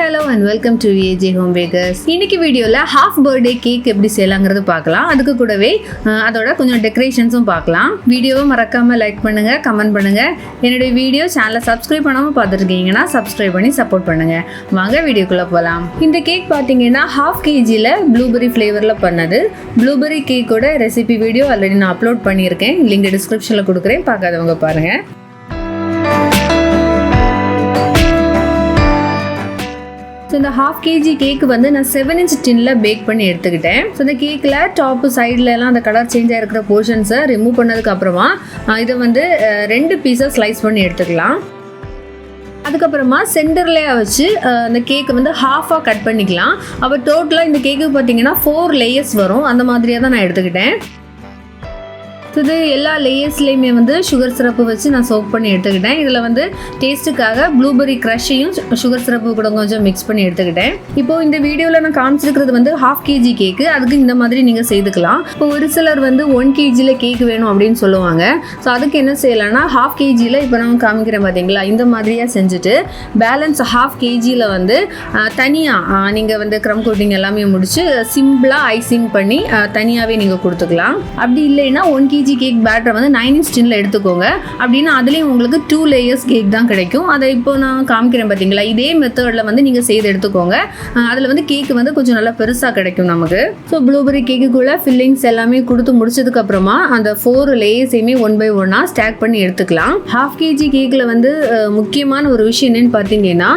Hello and welcome to AJ Home Bakers. இன்னைக்கு வீடியோல half birthday cake எப்படி செய்யலாம்ங்கறது பார்க்கலாம். அதுக்கு கூடவே அதோட கொஞ்சம் டெக்கரேஷன்ஸும் பார்க்கலாம். வீடியோவை மறக்காம லைக் பண்ணுங்க, கமெண்ட் பண்ணுங்க. என்னோட வீடியோ சேனலை சப்ஸ்கிரைப் பண்ணாம பார்த்துருக்கீங்கன்னா சப்ஸ்கிரைப் பண்ணி சப்போர்ட் பண்ணுங்க. வாங்க வீடியோக்குள்ள போலாம். இந்த கேக் பாத்தீங்கன்னா 1/2 kgல ப்ளூபெர்ரி ஃப்ளேவர்ல பண்ணது. ப்ளூபெர்ரி கேக்கோட ரெசிபி வீடியோ ஆல்ரெடி நான் அப்லோட் பண்ணியிருக்கேன். லிங்க் டிஸ்கிரிப்ஷன்ல கொடுக்குறேன், பார்க்காதவங்க பாருங்க. ஸோ இந்த 1/2 kg கேக்கு வந்து நான் 7-inch டின்ல பேக் பண்ணி எடுத்துக்கிட்டேன். ஸோ இந்த கேக்கில் டாப்பு சைட்லலாம் அந்த கலர் சேஞ்ச் ஆகிருக்கிற போர்ஷன்ஸை ரிமூவ் பண்ணதுக்கு அப்புறமா இதை வந்து 2 பீஸாக ஸ்லைஸ் பண்ணி எடுத்துக்கலாம். அதுக்கப்புறமா சென்டர்லேயே வச்சு அந்த கேக்கு வந்து ஹாஃபாக கட் பண்ணிக்கலாம். அப்போ டோட்டலாக இந்த கேக்கு பார்த்தீங்கன்னா 4 லேயர்ஸ் வரும். அந்த மாதிரியாக தான் நான் எடுத்துக்கிட்டேன். இது எல்லா லேயர்ஸ்லேயுமே வந்து சுகர் சிரப்பு வச்சு நான் சோக் பண்ணி எடுத்துக்கிட்டேன். இதில் வந்து டேஸ்ட்டுக்காக ப்ளூபெர்ரி க்ரஷையும் சுகர் சிரப்பு கூட கொஞ்சம் மிக்ஸ் பண்ணி எடுத்துக்கிட்டேன். இப்போது இந்த வீடியோவில் நான் காமிச்சிருக்கிறது வந்து 1/2 kg கேக்கு. அதுக்கு இந்த மாதிரி நீங்கள் செய்துக்கலாம். இப்போ ஒரு சிலர் வந்து 1 kgல கேக் வேணும் அப்படின்னு சொல்லுவாங்க. ஸோ அதுக்கு என்ன செய்யலாம்னா 1/2 kgல இப்போ நான் காமிக்கிறேன் பார்த்தீங்களா, இந்த மாதிரியாக செஞ்சுட்டு பேலன்ஸ் 1/2 kgல வந்து தனியாக நீங்கள் வந்து க்ரம் கோட்டிங் எல்லாமே முடிச்சு சிம்பிளாக ஐசிங் பண்ணி தனியாகவே நீங்கள் கொடுத்துக்கலாம். அப்படி இல்லைன்னா 1 kg கேக் பேட்டரை வந்து 9-inch டின்ல எடுத்துக்கோங்க. அப்படின்னா அதுலேயும் உங்களுக்கு 2 லேயர்ஸ் கேக் தான் கிடைக்கும். அதை இப்போ நான் காமிக்கிறேன் பார்த்தீங்களா, இதே மெத்தடில் வந்து நீங்கள் செய்து எடுத்துக்கோங்க. அதில் வந்து கேக்கு வந்து கொஞ்சம் நல்லா பெருசாக கிடைக்கும் நமக்கு. ஸோ ப்ளூபெர்ரி கேக்குக்குள்ளே ஃபில்லிங்ஸ் எல்லாமே கொடுத்து முடிச்சதுக்கப்புறமா அந்த 4 லேயர்ஸையுமே 1 by 1 ஸ்டாக் பண்ணி எடுத்துக்கலாம். 1/2 kg கேக்கில் வந்து முக்கியமான ஒரு விஷயம் என்னென்னு பார்த்தீங்கன்னா,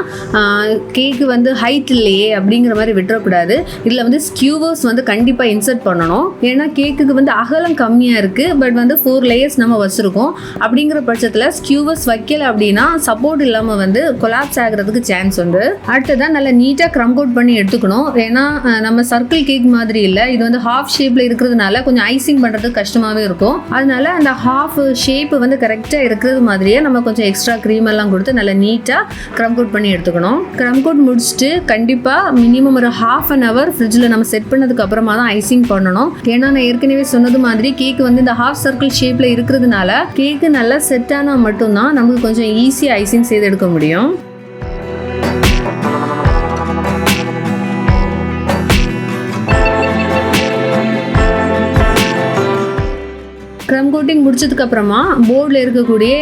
கேக்கு வந்து ஹைட் இல்லையே அப்படிங்கிற மாதிரி விட்டுறக்கூடாது. இதில் வந்து ஸ்கியூவர்ஸ் வந்து கண்டிப்பாக இன்சர்ட் பண்ணணும். ஏன்னா கேக்குக்கு வந்து அகலம் கம்மியாக இருக்குது, பட் வந்து 4 லேயர்ஸ் நம்ம வச்சுருக்கோம். அப்படிங்கிற பட்சத்தில் ஸ்கியூவர்ஸ் வைக்கல அப்படின்னா சப்போர்ட் இல்லாமல் வந்து கொலாப்ஸ் ஆகிறதுக்கு சான்ஸ் உண்டு. அடுத்ததான் நல்லா நீட்டாக க்ரம் கோட் பண்ணி எடுத்துக்கணும். ஏன்னா நம்ம சர்க்கிள் கேக் மாதிரி இல்லை, இது வந்து ஹாஃப் ஷேப்பில் இருக்கிறதுனால கொஞ்சம் ஐசிங் பண்ணுறதுக்கு கஷ்டமாகவே இருக்கும். அதனால அந்த ஹாஃப் ஷேப்பு வந்து கரெக்டாக இருக்கிறது மாதிரியே நம்ம கொஞ்சம் எக்ஸ்ட்ரா க்ரீம் எல்லாம் கொடுத்து நல்லா நீட்டாக க்ரம் கோட் பண்ணி எடுத்துக்கணும். க்ரம் கோட் முடிச்சுட்டு கண்டிப்பாக மினிமம் ஒரு 1/2 hour ஃப்ரிட்ஜில் நம்ம செட் பண்ணதுக்கு அப்புறமா தான் ஐசிங் பண்ணணும். ஏன்னா நான் ஏற்கனவே சொன்னது மாதிரி கேக்கு வந்து இந்த ஹாஃப் சர்க்கிள் ஷேப்ல இருக்கிறதுனால கேக்கு நல்லா செட் ஆனா மட்டும்தான் நமக்கு கொஞ்சம் ஈஸியா ஐசிங் செய்து எடுக்க முடியும். க்ரம் கோட்டிங் முடிச்சதுக்கு அப்புறமா போர்டில் இருக்கக்கூடிய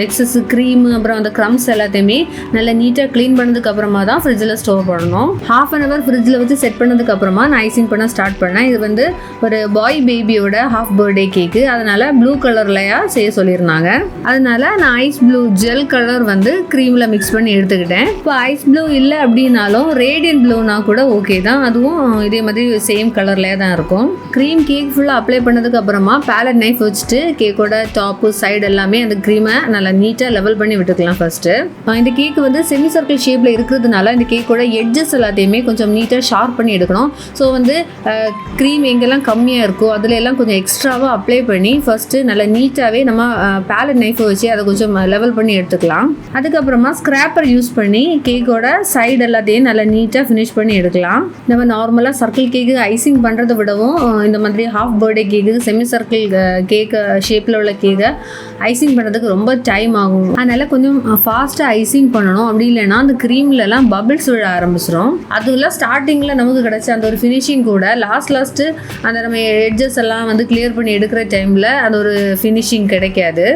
எக்ஸஸ் க்ரீம் அப்புறம் அந்த க்ரம்ஸ் எல்லாத்தையுமே நல்லா நீட்டாக க்ளீன் பண்ணதுக்கு அப்புறமா தான் ஃப்ரிட்ஜில் ஸ்டோர் பண்ணணும். 1/2 hour ஃப்ரிட்ஜில் வச்சு செட் பண்ணதுக்கு அப்புறமா நான் ஐசிங் பண்ண ஸ்டார்ட் பண்ணேன். இது வந்து ஒரு பாய் பேபியோட ஹாஃப் பர்த்டே கேக்கு, அதனால ப்ளூ கலர்லையா செய்ய சொல்லியிருந்தாங்க. அதனால நான் ஐஸ் ப்ளூ ஜெல் கலர் வந்து க்ரீமில் மிக்ஸ் பண்ணி எடுத்துக்கிட்டேன். இப்போ ஐஸ் ப்ளூ இல்லை அப்படின்னாலும் ரேடியன்ட் ப்ளூனா கூட ஓகே தான், அதுவும் இதே மாதிரி சேம் கலர்லேயே தான் இருக்கும். க்ரீம் கேக் ஃபுல்லாக அப்ளை பண்ணதுக்கு அப்புறமா பேலட் நைஃப் வச்சுட்டு கேக்கோட டாப்பு சைடு எல்லாமே அந்த க்ரீமை நல்லா நீட்டாக லெவல் பண்ணி விட்டுக்கலாம். ஃபர்ஸ்ட்டு இந்த கேக்கு வந்து செமி சர்க்கிள் ஷேப்பில் இருக்கிறதுனால இந்த கேக்கோட எட்ஜஸ் எல்லாத்தையுமே கொஞ்சம் நீட்டாக ஷார்ப் பண்ணி எடுக்கணும். ஸோ வந்து க்ரீம் எங்கெல்லாம் கம்மியாக இருக்கோ அதில் எல்லாம் கொஞ்சம் எக்ஸ்ட்ராவாக அப்ளை பண்ணி ஃபர்ஸ்ட்டு நல்லா நீட்டாகவே நம்ம பேலட் நைஃபை வச்சு அதை கொஞ்சம் லெவல் பண்ணி எடுத்துக்கலாம். அதுக்கப்புறமா ஸ்க்ராப்பர் யூஸ் பண்ணி கேக்கோட சைடு எல்லாத்தையும் நல்லா நீட்டாக ஃபினிஷ் பண்ணி எடுக்கலாம். நம்ம நார்மலாக சர்க்கிள் கேக்கு ஐசிங் பண்ணுறதை விடவும் இந்த மாதிரி half birthday cake semi circle cake ஷேப்பில் உள்ள கேக்கை ஐசிங் பண்ணுறதுக்கு ரொம்ப டைம் ஆகும். அதனால் கொஞ்சம் ஃபாஸ்ட்டாக ஐசிங் பண்ணணும். அப்படி இல்லைன்னா அந்த க்ரீம்லலாம் பபிள்ஸ் விழ ஆரம்பிச்சிடும். அதுலாம் ஸ்டார்டிங்கில் நமக்கு கிடைச்ச அந்த ஒரு ஃபினிஷிங் கூட லாஸ்ட்டு அந்த நம்ம எட்ஜஸ் எல்லாம் வந்து கிளியர் பண்ணி எடுக்கிற டைமில் அந்த ஒரு ஃபினிஷிங் கிடைக்காது.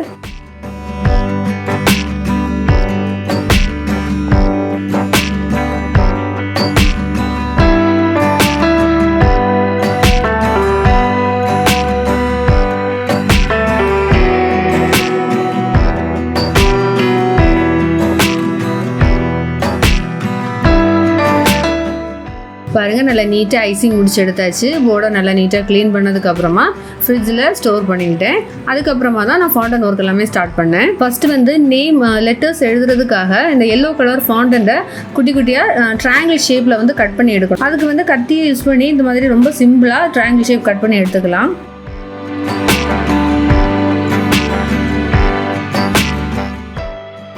பாருங்கள், நல்லா நீட்டாக ஐசிங் முடிச்சு எடுத்தாச்சு. போர்டை நல்லா நீட்டாக க்ளீன் பண்ணதுக்கப்புறமா ஃப்ரிட்ஜில் ஸ்டோர் பண்ணிவிட்டேன். அதுக்கப்புறமா தான் நான் ஃபாண்டன் ஒர்க் எல்லாமே ஸ்டார்ட் பண்ணேன். ஃபஸ்ட்டு வந்து நேம் லெட்டர்ஸ் எழுதுறதுக்காக இந்த எல்லோ கலர் ஃபாண்டன்ட்டை குட்டி குட்டியாக ட்ரையாங்கிள் ஷேப்பில் வந்து கட் பண்ணி எடுக்கணும். அதுக்கு வந்து கத்தியை யூஸ் பண்ணி இந்த மாதிரி ரொம்ப சிம்பிளாக ட்ரையாங்கிள் ஷேப் கட் பண்ணி எடுத்துக்கலாம்.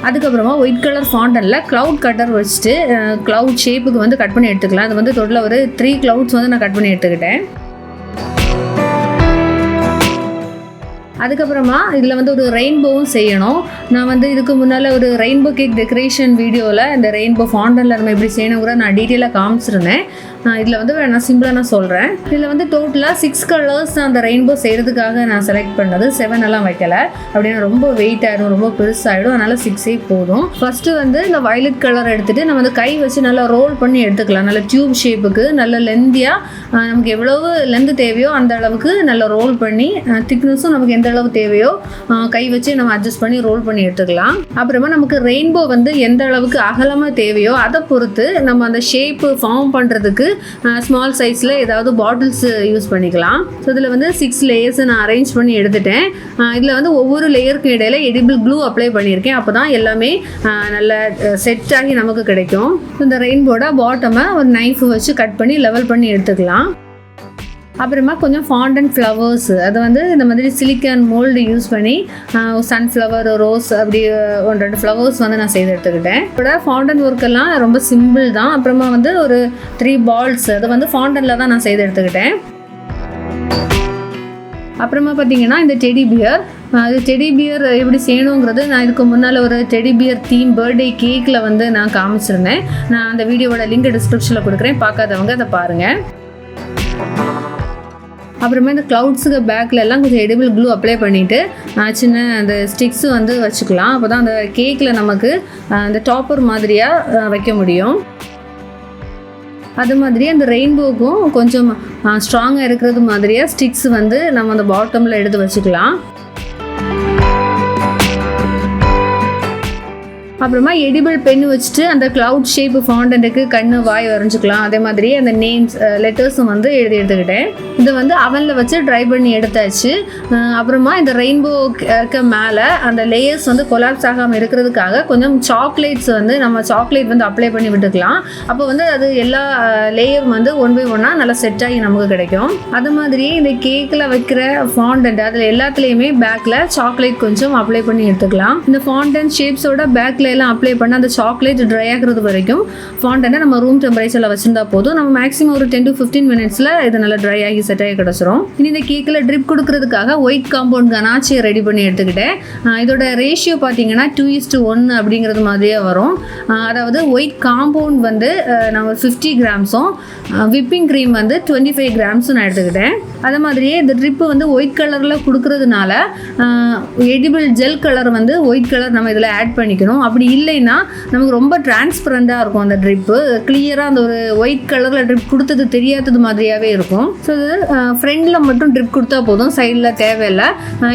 அதுக்கப்புறமா ஒயிட் கலர் ஃபாண்டனில் க்ளவுட் கட்டர் வச்சுட்டு க்ளவுட் ஷேப்புக்கு வந்து கட் பண்ணி எடுத்துக்கலாம். அது வந்து டோட்டலாக ஒரு 3 clouds வந்து நான் கட் பண்ணி எடுத்துக்கிட்டேன். அதுக்கப்புறமா இதில் வந்து ஒரு ரெயின்போவும் செய்யணும். நான் வந்து இதுக்கு முன்னால் ஒரு ரெயின்போ கேக் டெக்கரேஷன் வீடியோவில் இந்த ரெயின்போ ஃபாண்டனில் நம்ம எப்படி செய்யணுங்கிற நான் டீட்டெயிலாக காமிச்சிருந்தேன். இதில் வந்து நான் சிம்பிளாக நான் சொல்கிறேன். இதில் வந்து டோட்டலாக 6 கலர்ஸ் அந்த ரெயின்போ செய்கிறதுக்காக நான் செலக்ட் பண்ணது. 7 எல்லாம் வைக்கல, அப்படின்னா ரொம்ப வெயிட் ஆகிடும், ரொம்ப பெருசாகிடும். அதனால் 6 போதும். ஃபஸ்ட்டு வந்து இந்த வயலட் கலர் எடுத்துகிட்டு நம்ம வந்து கை வச்சு நல்லா ரோல் பண்ணி எடுத்துக்கலாம். நல்ல டியூப் ஷேப்புக்கு நல்ல லென்த்தியாக நமக்கு எவ்வளவு லென்த்து தேவையோ அந்த அளவுக்கு நல்லா ரோல் பண்ணி, திக்னஸும் நமக்கு எந்த அளவு தேவையோ கை வச்சு நம்ம அட்ஜஸ்ட் பண்ணி ரோல் பண்ணி எடுத்துக்கலாம். அப்புறமா நமக்கு ரெயின்போ வந்து எந்த அளவுக்கு அகலமாக தேவையோ அதை பொறுத்து நம்ம அந்த ஷேப்பு ஃபார்ம் பண்ணுறதுக்கு ஸ்மால் சைஸில் ஏதாவது பாட்டில்ஸ் யூஸ் பண்ணிக்கலாம். ஸோ இதில் வந்து 6 லேயர்ஸ் நான் அரேஞ்ச் பண்ணி எடுத்துட்டேன். இதில் வந்து ஒவ்வொரு லேயருக்கு இடையில எடிபிள் க்ளூ அப்ளை பண்ணியிருக்கேன். அப்போ தான் எல்லாமே நல்ல செட் ஆகி நமக்கு கிடைக்கும். இந்த ரெயின்போட பாட்டமை ஒரு நைஃப் வச்சு கட் பண்ணி லெவல் பண்ணி எடுத்துக்கலாம். அப்புறமா கொஞ்சம் ஃபாண்டன் ஃப்ளவர்ஸ், அது வந்து இந்த மாதிரி சிலிக்கான் மோல்டு யூஸ் பண்ணி சன்ஃப்ளவர், ரோஸ் அப்படி 1-2 ஃப்ளவர்ஸ் வந்து நான் செய்து எடுத்துக்கிட்டேன். இதோட ஃபாண்டன் ஒர்க்கெல்லாம் ரொம்ப சிம்பிள் தான். அப்புறமா வந்து ஒரு 3 பால்ஸ் அது வந்து ஃபாண்டனில் தான் நான் செய்து எடுத்துக்கிட்டேன். அப்புறமா பார்த்தீங்கன்னா இந்த டெடி பியர், அது டெடி பியர் எப்படி செய்யணுங்கிறது நான் இதுக்கு முன்னால் ஒரு டெடி பியர் தீம் பர்த்டே கேக்கில் வந்து நான் காமிச்சிருந்தேன். நான் அந்த வீடியோவோட லிங்க் டிஸ்கிரிப்ஷனில் கொடுக்குறேன், பார்க்காதவங்க அதை பாருங்கள். அப்புறமா இந்த க்ளவுட்ஸுக்கு பேக்கில் எல்லாம் கொஞ்சம் எடிபிள் க்ளூ அப்ளை பண்ணிவிட்டு சின்ன அந்த ஸ்டிக்ஸு வந்து வச்சுக்கலாம். அப்போ தான் அந்த கேக்கில் நமக்கு அந்த டாப்பர் மாதிரியாக வைக்க முடியும். அது மாதிரி அந்த ரெயின்போக்கும் கொஞ்சம் ஸ்ட்ராங்காக இருக்கிறது மாதிரியாக ஸ்டிக்ஸ் வந்து நம்ம அந்த பாட்டமில் எடுத்து வச்சுக்கலாம். அப்புறமா எடிபிள் பென் வச்சுட்டு அந்த க்ளவுட் ஷேப் ஃபாண்டன்ட்டுக்கு கண்ணு வாய் வரைஞ்சிக்கலாம். அதே மாதிரி அந்த நேம்ஸ் லெட்டர்ஸும் வந்து எடுத்துக்கிட்டேன். இதை வந்து அவனில் வச்சு ட்ரை பண்ணி எடுத்தாச்சு. அப்புறமா இந்த ரெயின்போக்கு மேலே அந்த லேயர்ஸ் வந்து கொலாப்ஸ் ஆகாமல் இருக்கிறதுக்காக கொஞ்சம் சாக்லேட்ஸ் வந்து நம்ம சாக்லேட் வந்து அப்ளை பண்ணி விட்டுக்கலாம். அப்போ வந்து அது எல்லா லேயரும் வந்து 1 by 1 நல்லா செட் ஆகி நமக்கு கிடைக்கும். அது மாதிரி இந்த கேக்கில் வைக்கிற ஃபாண்டன்ட் அதில் எல்லாத்துலேயுமே பேக்கில் சாக்லேட் கொஞ்சம் அப்ளை பண்ணி எடுத்துக்கலாம். இந்த ஃபாண்டன்ட் ஷேப்ஸோட பேக்கில் எல்லாம் அப்ளை பண்ண அந்த சாக்லேட் ட்ரை ஆகிறது வரைக்கும் ஃபாண்டனை நம்ம ரூம் டெம்பரேச்சரில் வச்சிருந்தா போதும். நம்ம மேக்ஸிமம் ஒரு 10 to 15 மினிட்ஸில் இது நல்லா ட்ரை ஆகி செட் ஆகி கிடச்சிரும். இனி இந்த கேக்கில் ட்ரிப் கொடுக்கறதுக்காக ஒயிட் காம்பவுண்ட் கனாச்சியை ரெடி பண்ணி எடுத்துக்கிட்டேன். இதோட ரேஷியோ பார்த்தீங்கன்னா 2:1 அப்படிங்கிறது மாதிரியே வரும். அதாவது ஒயிட் காம்பவுண்ட் வந்து நம்ம 50 கிராம்ஸும் விப்பிங் க்ரீம் வந்து 25 கிராம்ஸும் நான் எடுத்துக்கிட்டேன். அது மாதிரியே இந்த ட்ரிப்பு வந்து ஒயிட் கலரில் கொடுக்கறதுனால எடிபிள் ஜெல் கலர் வந்து ஒயிட் கலர் நம்ம இதில் ஆட் பண்ணிக்கணும். அப்படி இல்லைன்னா நமக்கு ரொம்ப டிரான்ஸ்பரண்டாக இருக்கும். அந்த ட்ரிப்பு கிளியராக அந்த ஒரு ஒயிட் கலரில் ட்ரிப் கொடுத்தது தெரியாதது மாதிரியாகவே இருக்கும். ஸோ இது ஃப்ரெண்டில் மட்டும் ட்ரிப் கொடுத்தா போதும், சைடில் தேவையில்லை.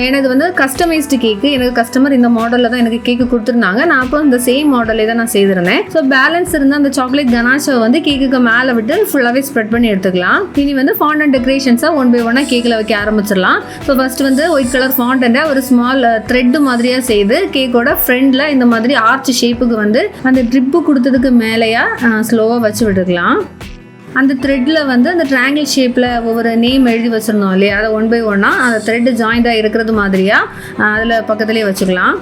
ஏன்னா இது வந்து கஸ்டமைஸ்டு கேக்கு. எனக்கு கஸ்டமர் இந்த மாடலில் தான் எனக்கு கேக்கு கொடுத்துருந்தாங்க. நான் அப்போ இந்த சேம் மாடலே தான் நான் செய்திருந்தேன். ஸோ பேலன்ஸ் இருந்தால் அந்த சாக்லேட் கனாச்சை வந்து கேக்குக்கு மேலே விட்டு ஃபுல்லாகவே ஸ்ப்ரெட் பண்ணி எடுத்துக்கலாம். இனி வந்து ஃபாண்டன்ட் டெக்கரேஷன்ஸாக 1 by 1 கேக்கில் வைக்க ஆரம்பிச்சிடலாம். ஸோ ஃபஸ்ட்டு வந்து ஒயிட் கலர் ஃபாண்டன்ட்டை ஒரு ஸ்மால் த்ரெட்டு மாதிரியாக செய்து கேக்கோட ஃப்ரெண்டில் இந்த மாதிரி ஆர்ச் ஷேப்புக்கு வந்து அந்த ட்ரிப்பு கொடுத்ததுக்கு மேலேயா ஸ்லோவாக வச்சு விட்டுக்கலாம். அந்த த்ரெட்டில் வந்து அந்த ட்ரையாங்கிள் ஷேப்பில் ஒவ்வொரு நேம் எழுதி வச்சுருந்தோம் இல்லையா, அதை 1 by 1 அந்த த்ரெட்டு ஜாயிண்டாக இருக்கிறது மாதிரியாக அதில் பக்கத்துலேயே வச்சுக்கலாம்.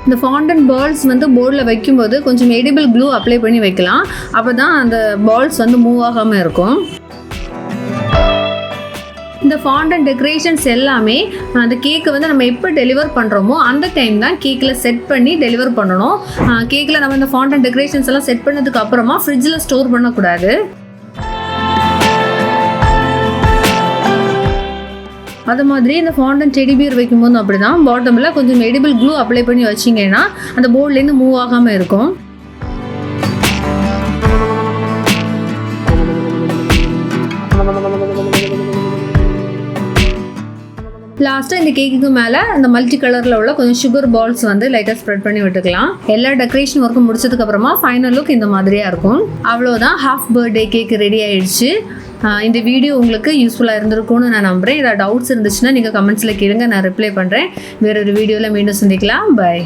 இந்த ஃபாண்டன் பால்ஸ் வந்து போர்டில் வைக்கும்போது கொஞ்சம் எடிபிள் க்ளூ அப்ளை பண்ணி வைக்கலாம். அப்போ தான் அந்த பால்ஸ் வந்து மூவ் ஆகாமல் இருக்கும். இந்த ஃபாண்டன் டெக்கரேஷன்ஸ் எல்லாமே அந்த கேக்கை வந்து நம்ம எப்போ டெலிவர் பண்ணுறோமோ அந்த டைம் தான் கேக்கில் செட் பண்ணி டெலிவர் பண்ணணும். கேக்கில் நம்ம இந்த ஃபாண்டன் டெக்கரேஷன்ஸ் எல்லாம் செட் பண்ணதுக்கு அப்புறமா ஃப்ரிட்ஜில் ஸ்டோர் பண்ணக்கூடாது. அது மாதிரி இந்த ஃபாண்டன் டெடி பியர் வைக்கும்போது அப்படி தான் பாட்டமில் கொஞ்சம் எடிபிள் க்ளூ அப்ளை பண்ணி வச்சிங்கன்னா அந்த போர்ட்லேருந்து மூவ் ஆகாமல் இருக்கும். லாஸ்ட்டாக இந்த கேக்குக்கு மேலே இந்த மல்டி கலரில் உள்ள கொஞ்சம் சுகர் பால்ஸ் வந்து லைட்டாக ஸ்ப்ரெட் பண்ணி விட்டுக்கலாம். எல்லா டெக்கரேஷன் ஒர்க்கும் முடிச்சதுக்கப்புறமா ஃபைனல் லுக் இந்த மாதிரியாக இருக்கும். அவ்வளோதான், ஹாஃப் பர்த்டே கேக் ரெடி ஆயிடுச்சு. இந்த வீடியோ உங்களுக்கு யூஸ்ஃபுல்லாக இருந்திருக்கும்னு நான் நம்புகிறேன். ஏதாவது டவுட்ஸ் இருந்துச்சுன்னா நீங்கள் கமெண்ட்ஸில் கேளுங்க, நான் ரிப்ளை பண்ணுறேன். வேறொரு வீடியோவில் மீண்டும் சந்திக்கலாம். பாய்.